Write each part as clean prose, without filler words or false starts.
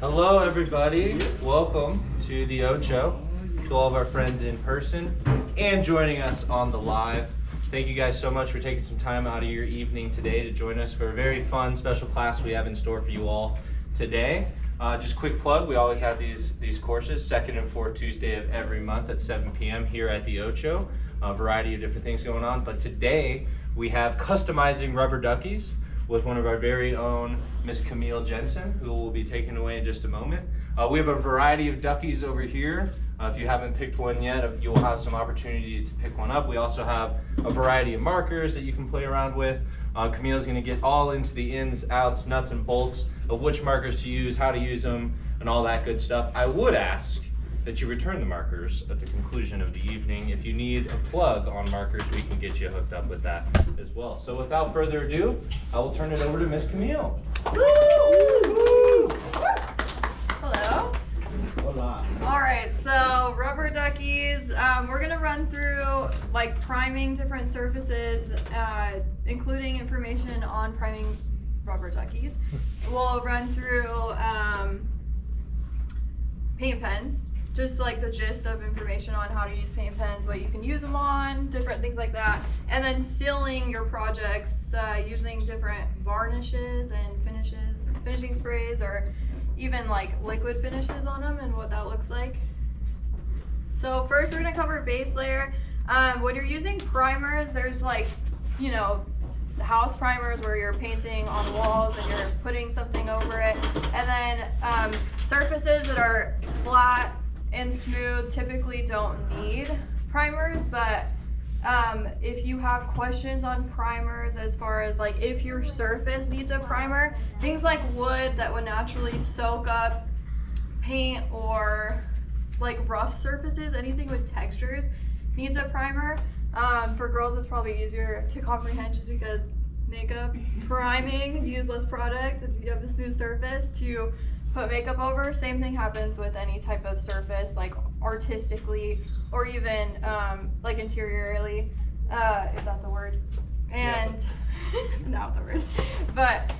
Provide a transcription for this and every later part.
Hello everybody, welcome to the Ocho, to all of our friends in person and joining us on the live. Thank you guys so much for taking some time out of your evening today to join us for a very fun special class we have in store for you all today. Just quick plug, we always have these courses, second and fourth Tuesday of every month at 7 p.m. here at the Ocho. A variety of different things going on, but today we have customizing rubber duckies with one of our very own Miss Kamile Jensen, who will be taken away in just a moment. We have a variety of duckies over here. If you haven't picked one yet, you'll have some opportunity to pick one up. We also have a variety of markers that you can play around with. Camile's gonna get all into the ins, outs, nuts, and bolts of which markers to use, how to use them, and all that good stuff. I would ask that you return the markers at the conclusion of the evening. If you need a plug on markers, we can get you hooked up with that as well. So without further ado, I will turn it over to Miss Kamile. Woo! Hello. Hola. All right, so rubber duckies. We're gonna run through like priming different surfaces, including information on priming rubber duckies. We'll run through paint pens. Just like the gist of information on how to use paint pens, what you can use them on, different things like that. And then sealing your projects using different varnishes and finishing sprays, or even like liquid finishes on them and what that looks like. So first we're gonna cover base layer. When you're using primers, there's like, you know, the house primers where you're painting on walls and you're putting something over it. And then surfaces that are flat and smooth typically don't need primers, but if you have questions on primers, as far as like if your surface needs a primer, things like wood that would naturally soak up paint, or like rough surfaces, anything with textures needs a primer. For girls it's probably easier to comprehend just because makeup, priming, use less product. If you have a smooth surface to put makeup over. Same thing happens with any type of surface, like artistically or even like interiorly, if that's a word. And no, it's a word. But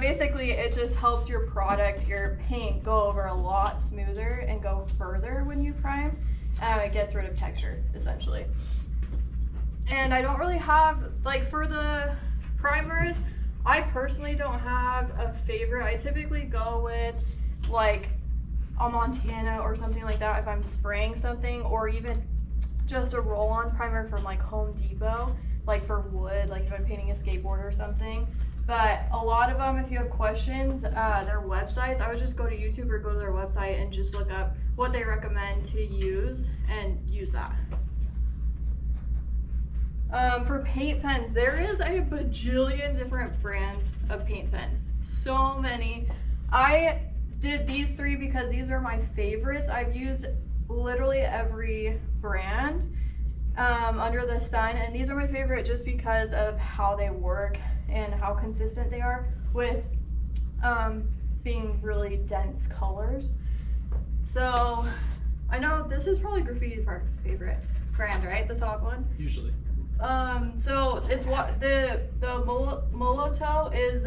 basically it just helps your product, your paint, go over a lot smoother and go further when you prime. It gets rid of texture, essentially. And I don't really have, like for the primers, I personally don't have a favorite. I typically go with like a Montana or something like that if I'm spraying something, or even just a roll-on primer from like Home Depot, like for wood, like if I'm painting a skateboard or something. But a lot of them, if you have questions, their websites, I would just go to YouTube or go to their website and just look up what they recommend to use and use that. For paint pens, there is a bajillion different brands of paint pens. So many. I did these three because these are my favorites. I've used literally every brand under the sun, and these are my favorite just because of how they work and how consistent they are with being really dense colors. So I know this is probably Graffiti Park's favorite brand, right? The top one? Usually. So it's what the Molotow is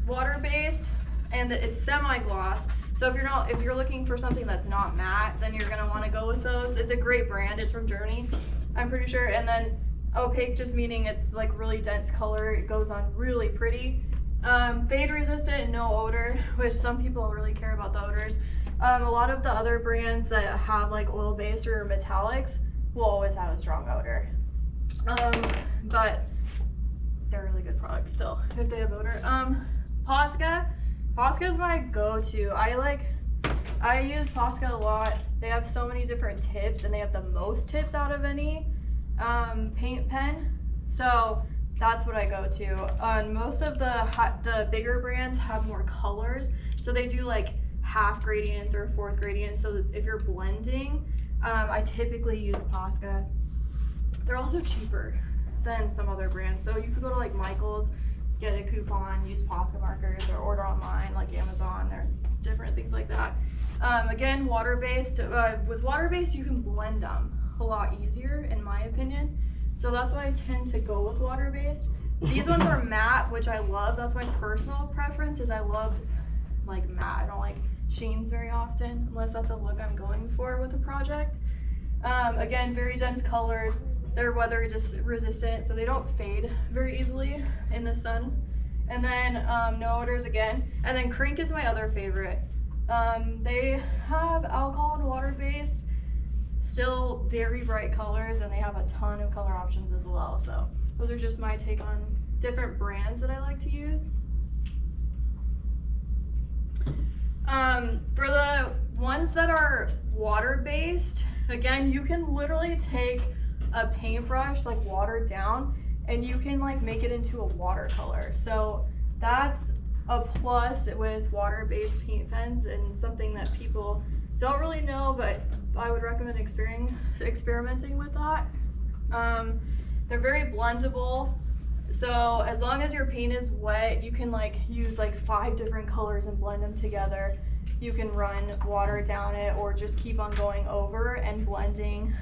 water-based, and it's semi-gloss. So if you're looking for something that's not matte, then you're gonna want to go with those. It's a great brand. It's from Germany, I'm pretty sure. And then opaque, just meaning it's like really dense color. It goes on really pretty. Fade resistant and no odor, which some people really care about the odors. A lot of the other brands that have like oil-based or metallics will always have a strong odor. But they're really good products still if they have odor. Posca is my go-to. I use Posca a lot. They have so many different tips, and they have the most tips out of any paint pen. So that's what I go to. Most of the bigger brands have more colors, so they do like half gradients or fourth gradients. So if you're blending, I typically use Posca. They're also cheaper than some other brands. So you could go to like Michael's, get a coupon, use Posca markers, or order online like Amazon or different things like that. Again, water-based. With water-based, you can blend them a lot easier, in my opinion. So that's why I tend to go with water-based. These ones are matte, which I love. That's my personal preference, is I love like matte. I don't like sheens very often, unless that's a look I'm going for with a project. Again, very dense colors. They're weather resistant, so they don't fade very easily in the sun. And then no odors again. And then Crink is my other favorite. They have alcohol and water based, still very bright colors, and they have a ton of color options as well. So those are just my take on different brands that I like to use. For the ones that are water based, again, you can literally take a paintbrush, like watered down, and you can like make it into a watercolor. So that's a plus with water-based paint pens, and something that people don't really know, but I would recommend experimenting with that. They're very blendable. So as long as your paint is wet, you can like use like 5 different colors and blend them together. You can run water down it, or just keep on going over and blending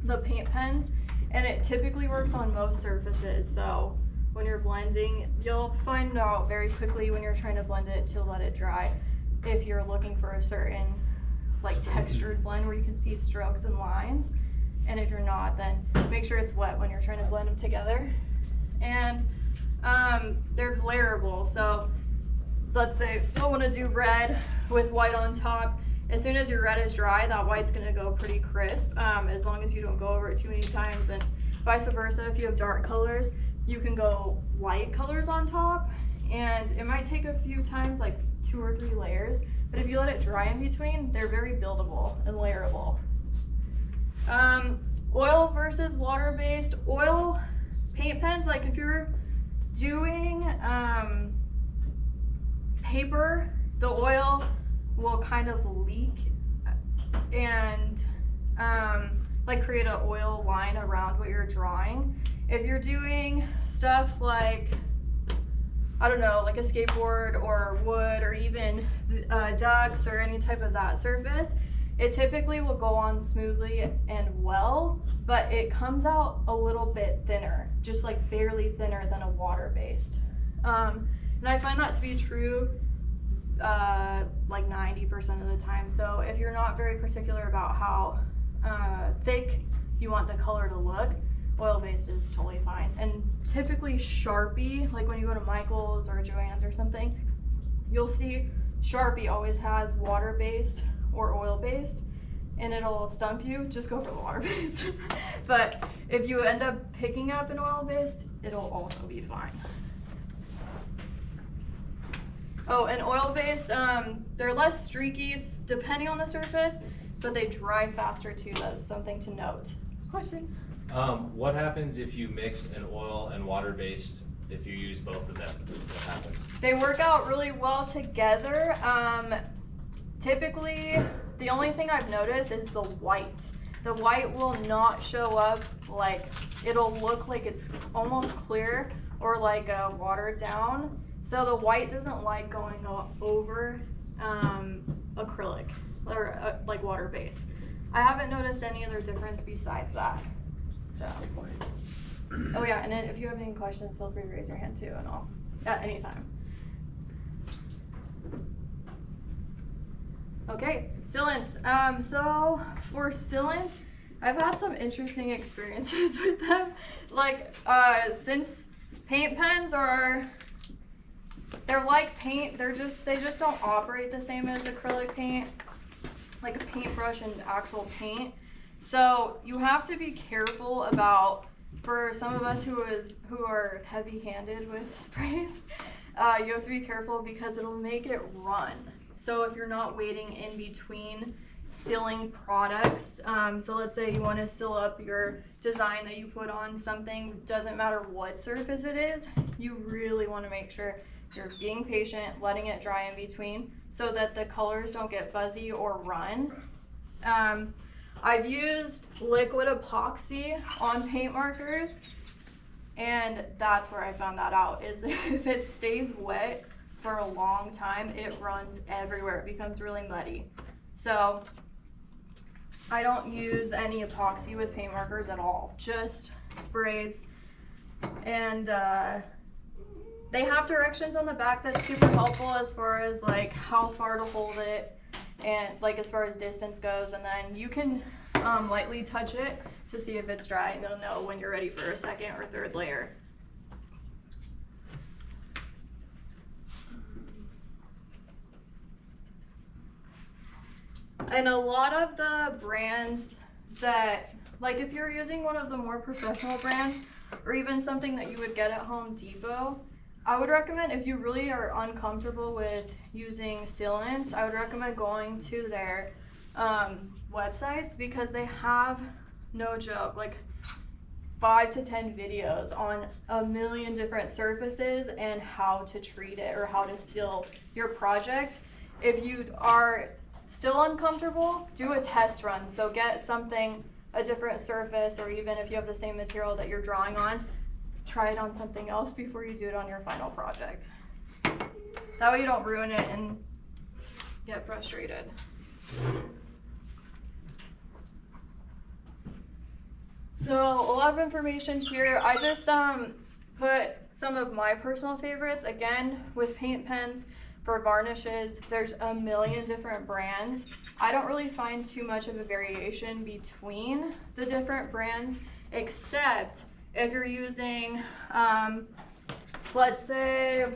the paint pens, and it typically works on most surfaces. So when you're blending, you'll find out very quickly when you're trying to blend it to let it dry if you're looking for a certain like textured blend where you can see strokes and lines, and if you're not, then make sure it's wet when you're trying to blend them together. And they're layerable. So let's say I want to do red with white on top. As soon as your red is dry, that white's gonna go pretty crisp, as long as you don't go over it too many times, and vice versa. If you have dark colors, you can go light colors on top, and it might take a few times, like 2 or 3 layers, but if you let it dry in between, they're very buildable and layerable. Oil versus water-based. Oil paint pens, like if you're doing paper, the oil will kind of leak and like create an oil line around what you're drawing. If you're doing stuff like, I don't know, like a skateboard or wood, or even ducks or any type of that surface, it typically will go on smoothly and well, but it comes out a little bit thinner, just like barely thinner than a water-based. And I find that to be true like 90% of the time. So if you're not very particular about how thick you want the color to look, oil-based is totally fine. And typically Sharpie, like when you go to Michael's or Joann's or something, you'll see Sharpie always has water-based or oil-based, and it'll stump you. Just go for the water-based. But if you end up picking up an oil-based, it'll also be fine. Oh, and oil-based, they're less streaky depending on the surface, but they dry faster too. That's something to note. Question? What happens if you mix an oil and water-based, if you use both of them? What happens? They work out really well together. Typically, the only thing I've noticed is the white. The white will not show up, like it'll look like it's almost clear or like watered down. So the white doesn't like going over acrylic or like water-based. I haven't noticed any other difference besides that. So, oh yeah, and then if you have any questions, feel free to raise your hand too, and I'll at any time. Okay, sealants. So for sealants, I've had some interesting experiences with them. Like, since paint pens they're like paint, they just don't operate the same as acrylic paint, like a paintbrush and actual paint. So you have to be careful about, for some of us who are heavy-handed with sprays, you have to be careful because it'll make it run. So if you're not waiting in between sealing products, so let's say you want to seal up your design that you put on something, doesn't matter what surface it is, you really want to make sure you're being patient, letting it dry in between so that the colors don't get fuzzy or run. I've used liquid epoxy on paint markers, and that's where I found that out, is if it stays wet for a long time, it runs everywhere. It becomes really muddy. So I don't use any epoxy with paint markers at all, just sprays. And They have directions on the back that's super helpful as far as like how far to hold it and like as far as distance goes, and then you can lightly touch it to see if it's dry, and you'll know when you're ready for a second or third layer. And a lot of the brands that, like if you're using one of the more professional brands or even something that you would get at Home Depot, I would recommend, if you really are uncomfortable with using sealants, I would recommend going to their websites, because they have, no joke, like 5 to 10 videos on a million different surfaces and how to treat it or how to seal your project. If you are still uncomfortable, do a test run. So get something, a different surface, or even if you have the same material that you're drawing on, try it on something else before you do it on your final project. That way you don't ruin it and get frustrated. So a lot of information here. I just put some of my personal favorites. Again, with paint pens, for varnishes, there's a million different brands. I don't really find too much of a variation between the different brands, except if you're using, let's say,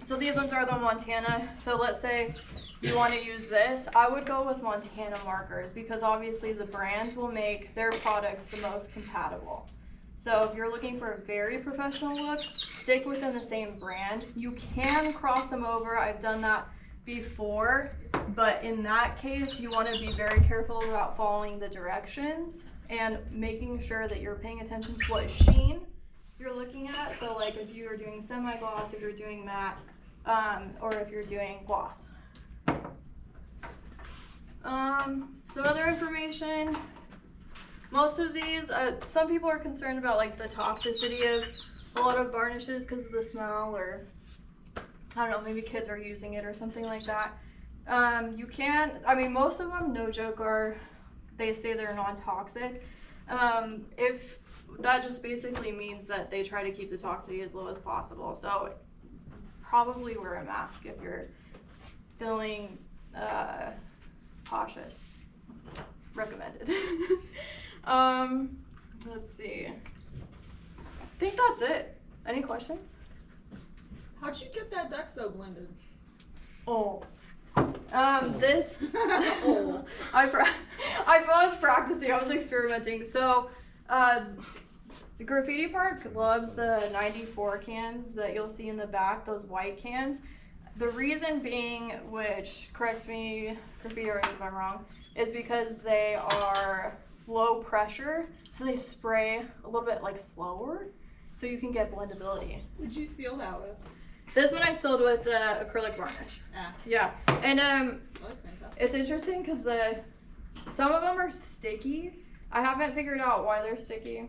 so these ones are the Montana. So let's say you want to use this, I would go with Montana markers, because obviously the brands will make their products the most compatible. So if you're looking for a very professional look, stick within the same brand. You can cross them over. I've done that before, but in that case, you want to be very careful about following the directions and making sure that you're paying attention to what sheen you're looking at. So like if you are doing semi-gloss, if you're doing matte, or if you're doing gloss. Some other information. Most of these, some people are concerned about like the toxicity of a lot of varnishes because of the smell, or I don't know, maybe kids are using it or something like that. You can, I mean, most of them, no joke, they say they're non-toxic. If that just basically means that they try to keep the toxicity as low as possible. So probably wear a mask if you're feeling cautious. Recommended. Let's see. I think that's it. Any questions? How'd you get that duck so blended? Oh. This. Oh. I was practicing. I was experimenting. So, the Graffiti Park loves the 94 cans that you'll see in the back, those white cans. The reason being, which corrects me, graffiti artists, if I'm wrong, is because they are low pressure, so they spray a little bit like slower, so you can get blendability. What'd you seal that with? This one I sealed with the acrylic varnish. Ah. Yeah, and That's fantastic. it's interesting because some of them are sticky. I haven't figured out why they're sticky,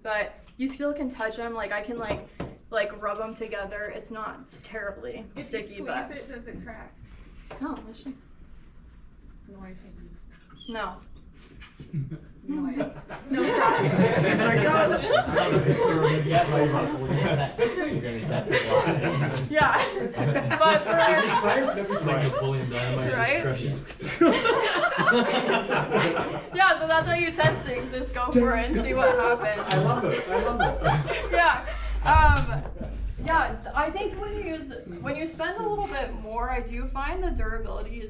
but you still can touch them. Like I can like rub them together. It's not terribly If sticky, you but squeeze it, does it crack? no, let's see. Noise. No. Noise. No problem. She's like, Yeah, but for Like Napoleon Dynamite Right? crushes. yeah, so that's how you test things. Just go for it and see what happens. I love it. I love it. Yeah. Yeah, I think when you spend a little bit more, I do find the durability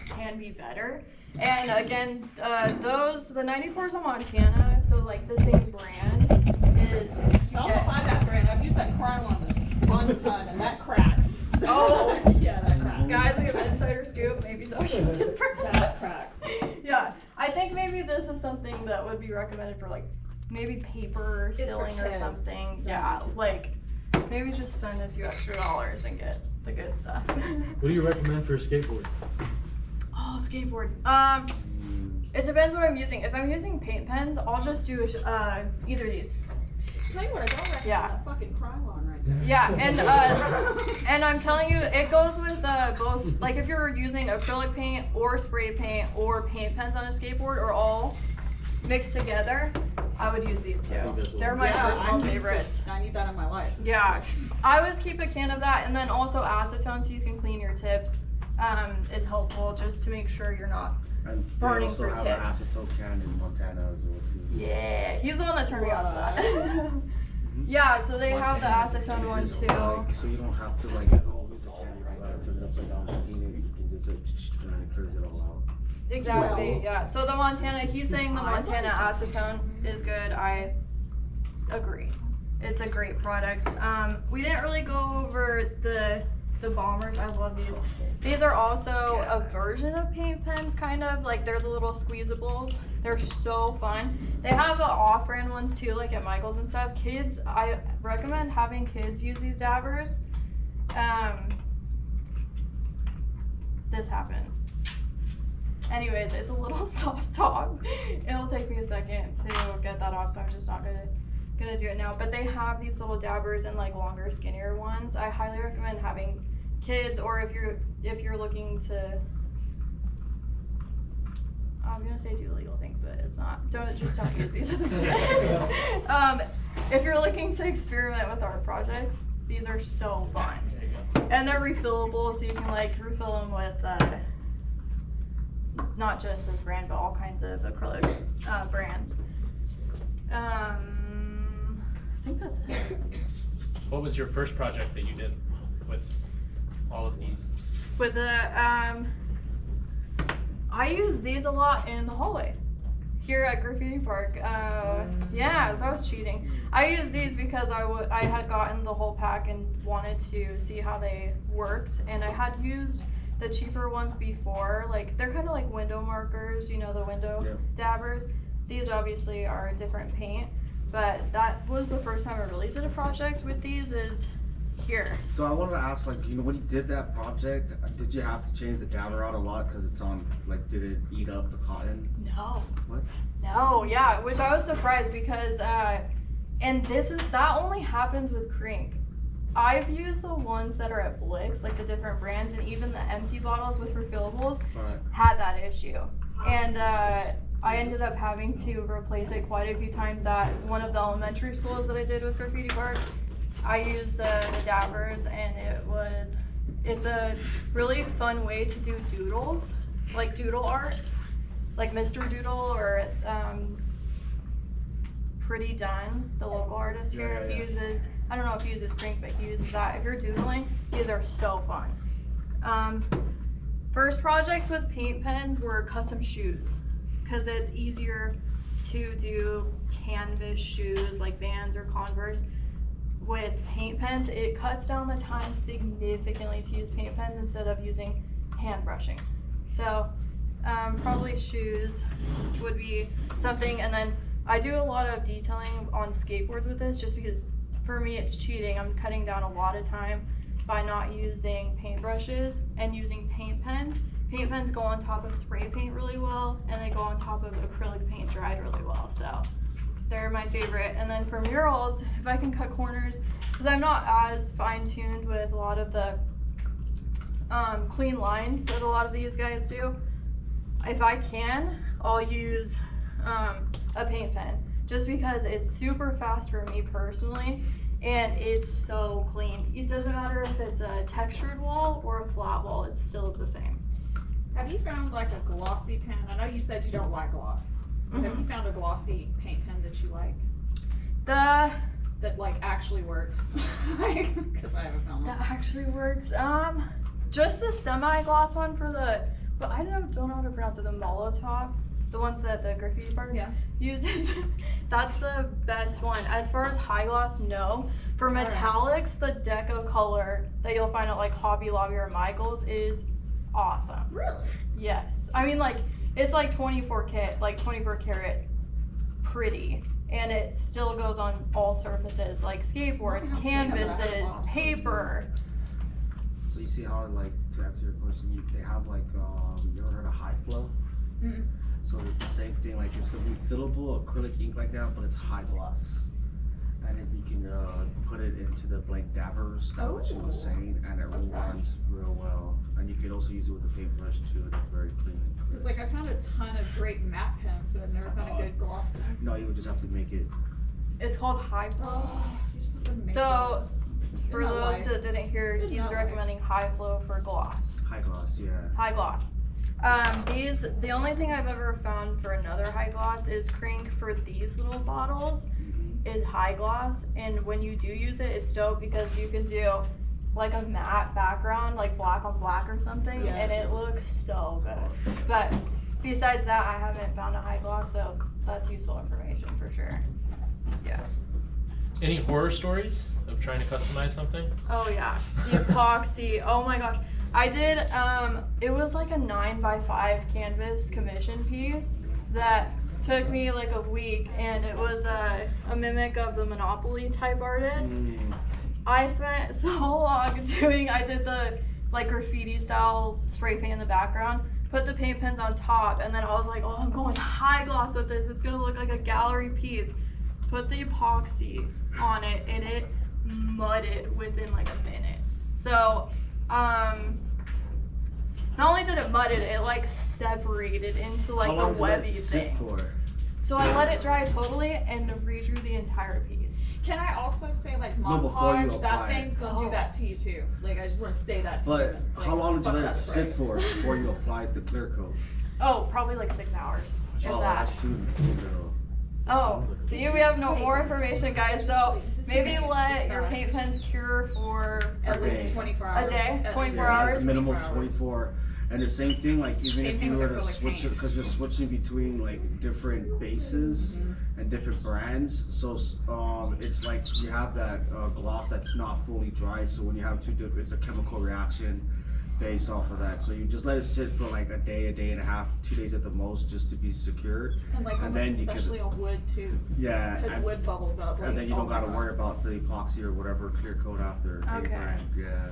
can be better. And again, the 94s on Montana, so like the same brand is. I don't know why that brand. I've used that Krylon one ton, and that cracks. Oh. Yeah, that cracks. Guys, like an insider scoop, maybe don't use this brand. That cracks. Yeah, I think maybe this is something that would be recommended for like maybe paper It's for sealing or kids. something. Yeah, Yeah, like maybe just spend a few extra dollars and get the good stuff. What do you recommend for a skateboard? Oh, skateboard. It depends what I'm using. If I'm using paint pens, I'll just do either of these. Tell you what, I don't recommend Yeah. that fucking Krylon right there. Yeah, and I'm telling you, it goes with both. Like if you're using acrylic paint or spray paint or paint pens on a skateboard, or all mixed together, I would use these I think two. that's what They're we my Yeah, personal I need favorites. I need that in my life. Yeah, I always keep a can of that, and then also acetone so you can clean your tips is helpful just to make sure you're not. And they Burning also through have tips. an acetone can in Montana as well too. Yeah, he's the one that turned me on to that. What? Yeah, so they have the acetone one Just too. like, so you don't have to like always a can. You gotta turn it upside down, clean it. You can just and then it clears it all out. Exactly, Well- yeah. So the Montana, he's saying the Montana acetone is good. I agree. It's a great product. We didn't really go over the bombers. I love these. These are also a version of paint pens, kind of like they're the little squeezables. They're so fun. They have the off-brand ones too, like at Michael's and stuff. Kids, I recommend having kids use these dabbers. This happens. Anyways, it's a little soft top. It'll take me a second to get that off, so I'm just not gonna do it now. But they have these little dabbers and like longer, skinnier ones. I highly recommend having kids, or if you're looking to, I was gonna say do illegal things, but it's not. Don't use these. If you're looking to experiment with art projects, these are so fun. And they're refillable, so you can like refill them with not just this brand, but all kinds of acrylic brands. I think that's it. What was your first project that you did with all of these? With the I use these a lot in the hallway here at Graffiti Park. Yeah, so I was cheating. I used these because I had gotten the whole pack and wanted to see how they worked, and I had used the cheaper ones before. Like they're kind of like window markers, you know, the window dabbers. These obviously are a different paint, but that was the first time I really did a project with these. Is here. So I wanted to ask, like, you know, when you did that project, did you have to change the dabber out a lot because it's on, like, did it eat up the cotton? No. What? No, yeah, which I was surprised because, and that only happens with Crink. I've used the ones that are at Blix, like the different brands, and even the empty bottles with refillables Right. had that issue. And I ended up having to replace it quite a few times at one of the elementary schools that I did with Graffiti Park. I used the dabbers, and it's a really fun way to do doodles, like doodle art, like Mr. Doodle or Pretty Done, the local artist here. Yeah, yeah, He uses, I don't know if he uses Crink, but he uses that. If you're doodling, these are so fun. First projects with paint pens were custom shoes, because it's easier to do canvas shoes like Vans or Converse. With paint pens, it cuts down the time significantly to use paint pens instead of using hand brushing. So probably shoes would be something, and then I do a lot of detailing on skateboards with this just because for me it's cheating. I'm cutting down a lot of time by not using paintbrushes and using paint pens. Paint pens go on top of spray paint really well, and they go on top of acrylic paint dried really well. So they're my favorite. And then for murals, if I can cut corners, because I'm not as fine-tuned with a lot of the clean lines that a lot of these guys do, if I can, I'll use a paint pen, just because it's super fast for me personally, and it's so clean. It doesn't matter if it's a textured wall or a flat wall, it's still the same. Have you found like a glossy pen? I know you said you don't like gloss. But have you found a glossy paint pen that you like? That like actually works? Because I haven't found one. That actually works. Just the semi-gloss one for but I don't know how to pronounce it, the Molotov, the ones that the Graffiti Park uses. That's the best one. As far as high gloss, no. For metallics, the Deco color that you'll find at like Hobby Lobby or Michael's is awesome. Really? Yes. I mean, like, it's like 24 karat pretty, and it still goes on all surfaces, like skateboards, canvases, paper. So you see how, like, to answer your question, they have like, you ever heard of high flow? Mm-mm. So it's the same thing, like it's a refillable acrylic ink like that, but it's high gloss. And if you can put it it into the blank dabbers, that what she was saying, and it runs real well. And you could also use it with a paintbrush too, and it's very clean. It's like I found a ton of great matte pens, but I've never found a good gloss pen. No, you would just have to make it. It's called High Flow. You just have to make So, it. for In that those light. that didn't hear, In he's that light. recommending High Flow for gloss. High gloss, yeah. High gloss. The only thing I've ever found for another high gloss is Crink for these little bottles is high gloss, and when you do use it, it's dope because you can do like a matte background, like black on black or something, Yeah. and it looks so good. But besides that, I haven't found a high gloss, so that's useful information for sure. Yeah. Any horror stories of trying to customize something? Oh yeah, the epoxy. Oh my gosh, I did. It was like a 9x5 canvas commission piece that took me like a week, and it was a mimic of the Monopoly type artist. I spent so long doing. I did the like graffiti style spray paint in the background, put the paint pens on top, and then I was like, oh, I'm going high gloss with this. It's gonna look like a gallery piece. Put the epoxy on it, and it mudded within like a minute. So, not only did it mud it like separated into like How long a did you let webby it sit thing. for? So I let it dry totally and redrew the entire piece. Can I also say like No, Mod before you Podge, that apply it. thing's gonna do that to you too. Like I just wanna say that to But humans. Like, how long did you fuck let it that sit spray. for before you applied the clear coat? Oh, probably like 6 hours. If Oh, that. that's too little. Oh, see, we have no more information, guys. So maybe let your paint pens cure for At Okay. least 24 hours. day? At 24 least hours? That's minimum 24 hours. 24. And the same thing, like even Same if thing you with were to acrylic switch it, paint. because you're switching between like different bases and different brands. So it's like you have that gloss that's not fully dried. So when you have two different, it's a chemical reaction based off of that. So you just let it sit for like a day and a half, 2 days at the most, just to be secured. And like And almost then you could- especially on wood too. Yeah. Because And, wood bubbles up. and like, then you oh don't my gotta God. worry about the epoxy or whatever clear coat after. any Okay. brand. Yeah.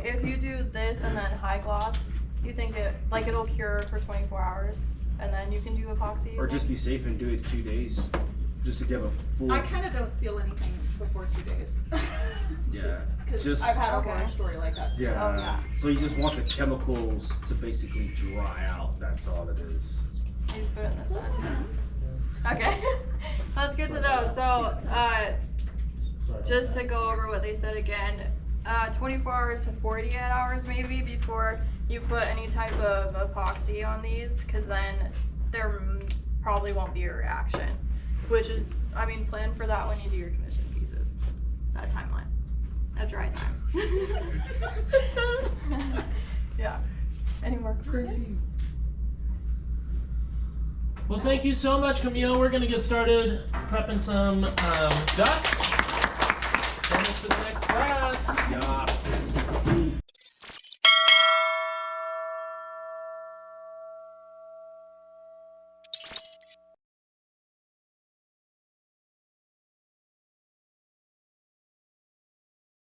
If you do this and then high gloss, you think it'll cure for 24 hours, and then you can do epoxy. Or again? just be safe and do it 2 days, just to give a full. I kind of don't seal anything before 2 days. Yeah. Because Just- I've had a Okay. horror story like that too. Yeah. Oh, yeah. So you just want the chemicals to basically dry out. That's all it is. You put it in this then. Okay, that's good to know. So, just to go over what they said again, 24 hours to 48 hours maybe before you put any type of epoxy on these, because then there probably won't be a reaction. Which is, plan for that when you do your commission pieces. That timeline. A dry time. Yeah. Any more questions? Well, thank you so much, Kamile. We're gonna get started prepping some ducks. Join us for the next class.